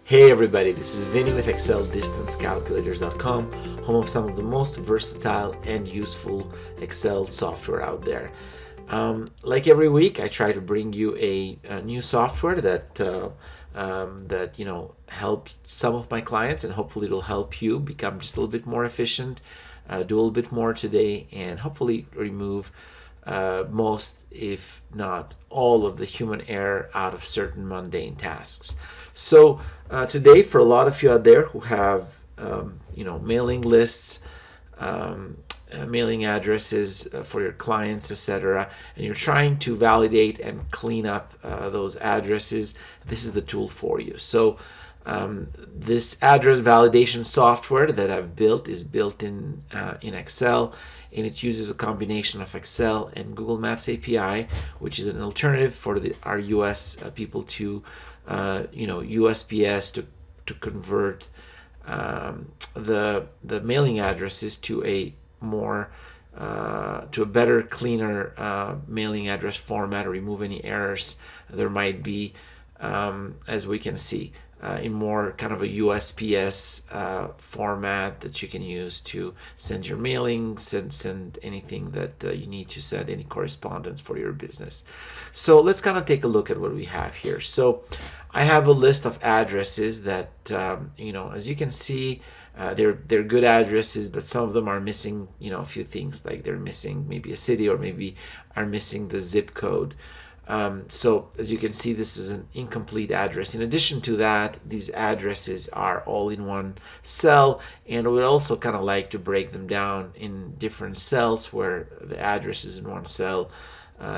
Hey everybody, this is Vinny with ExcelDistanceCalculators.com, home of some of the most versatile and useful Excel software out there. Like every week, I try to bring you a new software that helps some of my clients, and hopefully it'll help you become just a little bit more efficient, do a little bit more today, and hopefully remove most, if not all, of the human error out of certain mundane tasks. So today, for a lot of you out there who have mailing lists, mailing addresses for your clients, etc., and you're trying to validate and clean up those addresses, this is the tool for you. So this address validation software that I've built is built in Excel, and it uses a combination of Excel and Google Maps API, which is an alternative for our US people to USPS to convert the mailing addresses to a better, cleaner mailing address format, or remove any errors there might be, as we can see, in more kind of a USPS format that you can use to send your mailings, send anything that you need to send, any correspondence for your business. So let's kind of take a look at what we have here. So I have a list of addresses that, as you can see, they're good addresses, but some of them are missing, a few things, like they're missing maybe a city, or maybe are missing the zip code. So as you can see, this is an incomplete address. In addition to that, these addresses are all in one cell, and we also kind of like to break them down in different cells, where the address is in one cell,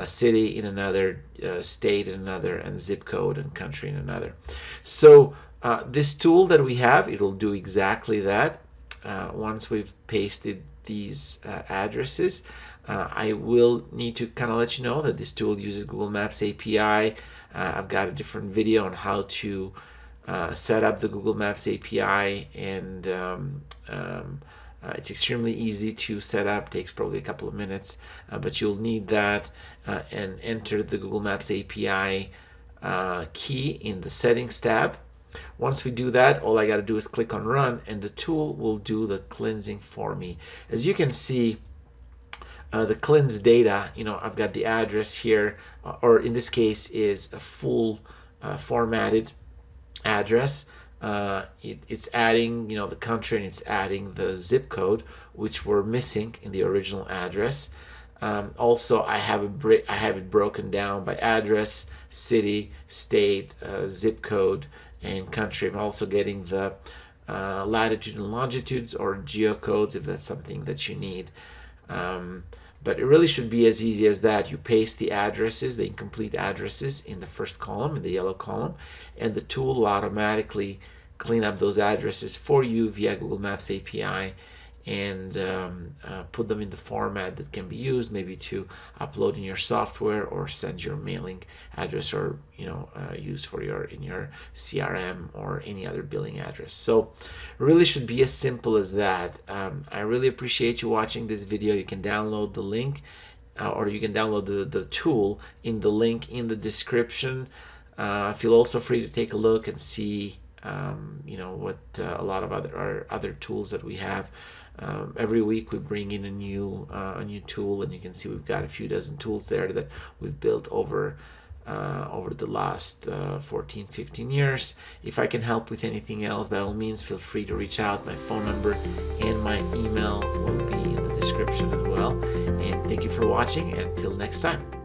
city in another, state in another, and zip code and country in another. So this tool that we have, it'll do exactly that. Once we've pasted these addresses, I will need to kind of let you know that this tool uses Google Maps API. I've got a different video on how to set up the Google Maps API, and it's extremely easy to set up. Takes probably a couple of minutes, but you'll need that, and enter the Google Maps API key in the settings tab. Once we do that, all I got to do is click on run, and the tool will do the cleansing for me. As you can see, the cleansed data, I've got the address here, or in this case is a full formatted address. It's adding the country, and it's adding the zip code, which were missing in the original address. Also, I have it broken down by address, city, state, zip code, and country. I'm also getting the latitude and longitudes, or geocodes, if that's something that you need. But it really should be as easy as that. You paste the addresses, the incomplete addresses, in the first column, in the yellow column, and the tool will automatically clean up those addresses for you via Google Maps API, and put them in the format that can be used, maybe to upload in your software, or send your mailing address, or use for in your CRM or any other billing address. So it really should be as simple as that. I really appreciate you watching this video. You can download the link, or you can download the tool in the link in the description. Feel also free to take a look and see what a lot of other tools that we have. Every week we bring in a new tool, and you can see we've got a few dozen tools there that we've built over the last 14-15 years. If I can help with anything else, by all means, feel free to reach out. My phone number and my email will be in the description as well. And thank you for watching, and until next time.